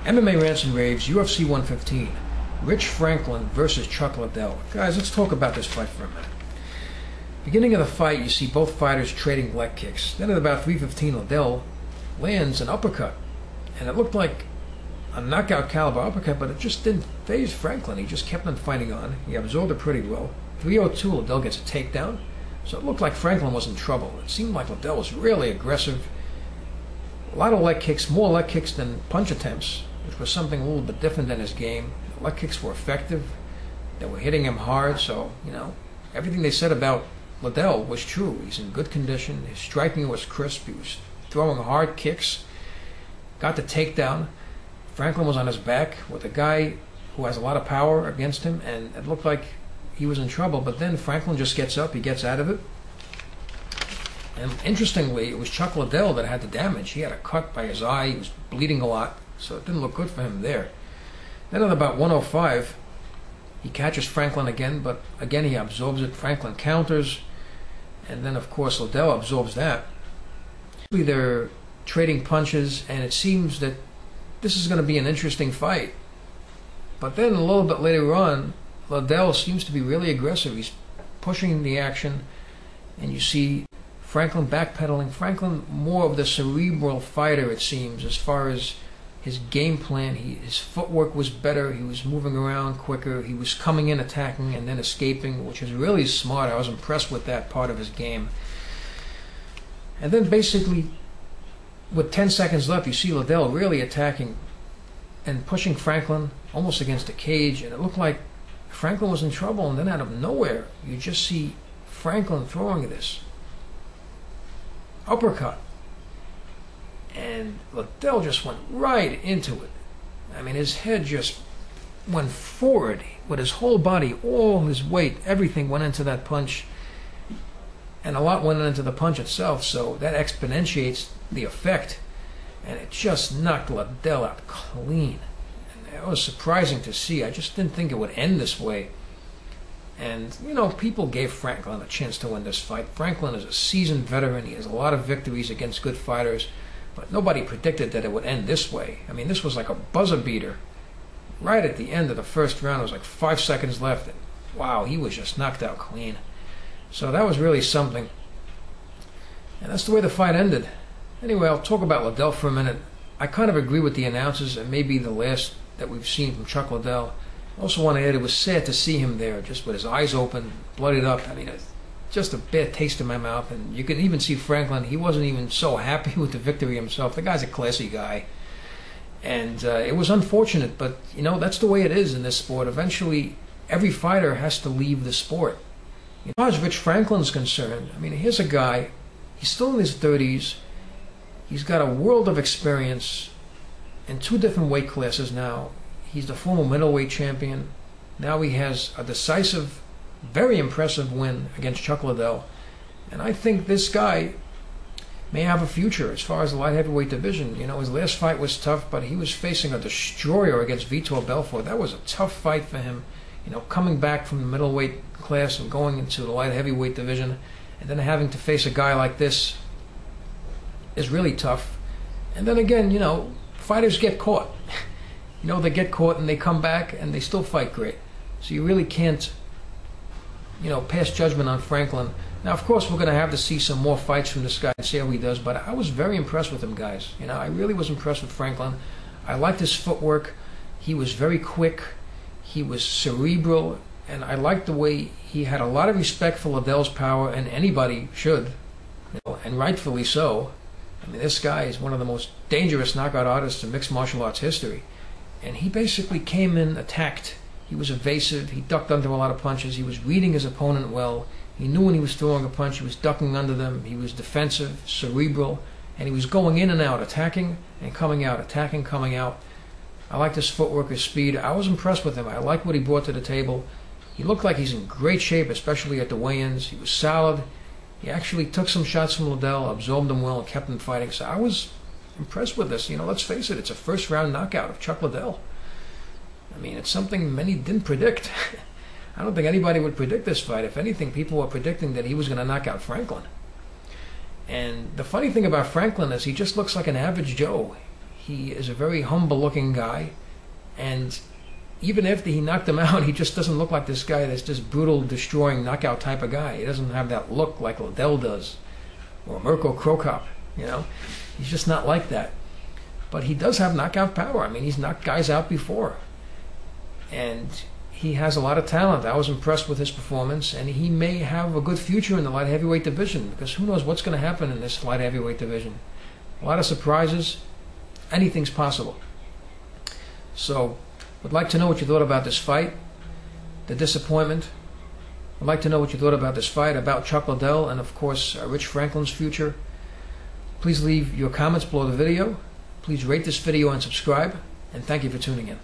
MMA Rants and Raves, UFC 115, Rich Franklin versus Chuck Liddell. Guys, let's talk about this fight for a minute. Beginning of the fight, you see both fighters trading leg kicks. Then at about 3:15, Liddell lands an uppercut. And it looked like a knockout caliber uppercut, but it just didn't faze Franklin. He just kept on fighting on. He absorbed it pretty well. 3:02, Liddell gets a takedown. So it looked like Franklin was in trouble. It seemed like Liddell was really aggressive. A lot of leg kicks, more leg kicks than punch attempts, which was something a little bit different than his game. The leg kicks were effective. They were hitting him hard, so, everything they said about Liddell was true. He's in good condition. His striking was crisp. He was throwing hard kicks. Got the takedown. Franklin was on his back with a guy who has a lot of power against him, and it looked like he was in trouble. But then Franklin just gets up. He gets out of it. And interestingly, it was Chuck Liddell that had the damage. He had a cut by his eye. He was bleeding a lot, so it didn't look good for him there. Then at about 105, he catches Franklin again, but again he absorbs it. Franklin counters, and then of course Liddell absorbs that. They're trading punches, and it seems that this is going to be an interesting fight. But then a little bit later on, Liddell seems to be really aggressive. He's pushing the action, and you see Franklin backpedaling. Franklin more of the cerebral fighter, it seems, as far as his game plan. His footwork was better. He was moving around quicker. He was coming in, attacking, and then escaping, which was really smart. I was impressed with that part of his game. And then basically, with 10 seconds left, you see Liddell really attacking and pushing Franklin almost against the cage, and it looked like Franklin was in trouble. And then out of nowhere, you just see Franklin throwing this uppercut, and Liddell just went right into it. I mean, his head just went forward with his whole body, all his weight, everything went into that punch, and a lot went into the punch itself, so that exponentiates the effect, and it just knocked Liddell out clean. And it was surprising to see. I just didn't think it would end this way. And, people gave Franklin a chance to win this fight. Franklin is a seasoned veteran. He has a lot of victories against good fighters. But nobody predicted that it would end this way. I mean, this was like a buzzer beater. Right at the end of the first round, it was like 5 seconds left. And wow, he was just knocked out clean. So that was really something. And that's the way the fight ended. Anyway, I'll talk about Liddell for a minute. I kind of agree with the announcers. It may be the last that we've seen from Chuck Liddell. I also want to add, it was sad to see him there, just with his eyes open, bloodied up. I mean, it's just a bad taste in my mouth. And you can even see Franklin, he wasn't even so happy with the victory himself. The guy's a classy guy. And it was unfortunate, but, that's the way it is in this sport. Eventually, every fighter has to leave the sport. As far as Rich Franklin's concerned, I mean, here's a guy, he's still in his 30s. He's got a world of experience in 2 different weight classes now. He's the former middleweight champion. Now he has a decisive, very impressive win against Chuck Liddell. And I think this guy may have a future as far as the light heavyweight division. His last fight was tough, but he was facing a destroyer against Vitor Belfort. That was a tough fight for him. Coming back from the middleweight class and going into the light heavyweight division, and then having to face a guy like this is really tough. And then again, fighters get caught. They get caught and they come back and they still fight great. So you really can't, pass judgment on Franklin. Now, of course, we're going to have to see some more fights from this guy and see how he does, but I was very impressed with him, guys. I really was impressed with Franklin. I liked his footwork. He was very quick. He was cerebral, and I liked the way he had a lot of respect for Liddell's power, and anybody should, and rightfully so. I mean, this guy is one of the most dangerous knockout artists in mixed martial arts history. And he basically came in, attacked. He was evasive. He ducked under a lot of punches. He was reading his opponent well. He knew when he was throwing a punch. He was ducking under them. He was defensive, cerebral, and he was going in and out, attacking and coming out, attacking, coming out. I liked his footwork, his speed. I was impressed with him. I liked what he brought to the table. He looked like he's in great shape, especially at the weigh-ins. He was solid. He actually took some shots from Liddell, absorbed them well, and kept him fighting. So I was impressed with this. Let's face it, it's a first-round knockout of Chuck Liddell. I mean, it's something many didn't predict. I don't think anybody would predict this fight. If anything, people were predicting that he was going to knock out Franklin. And the funny thing about Franklin is he just looks like an average Joe. He is a very humble-looking guy, and even after he knocked him out, he just doesn't look like this guy that's just brutal, destroying, knockout type of guy. He doesn't have that look like Liddell does, or Mirko Krokop, you know. He's just not like that. But he does have knockout power. I mean, he's knocked guys out before. And he has a lot of talent. I was impressed with his performance, and he may have a good future in the light heavyweight division, because who knows what's going to happen in this light heavyweight division. A lot of surprises. Anything's possible. So, would like to know what you thought about this fight, the disappointment. I'd like to know what you thought about this fight, about Chuck Liddell, and of course Rich Franklin's future. Please leave your comments below the video. Please rate this video and subscribe, and thank you for tuning in.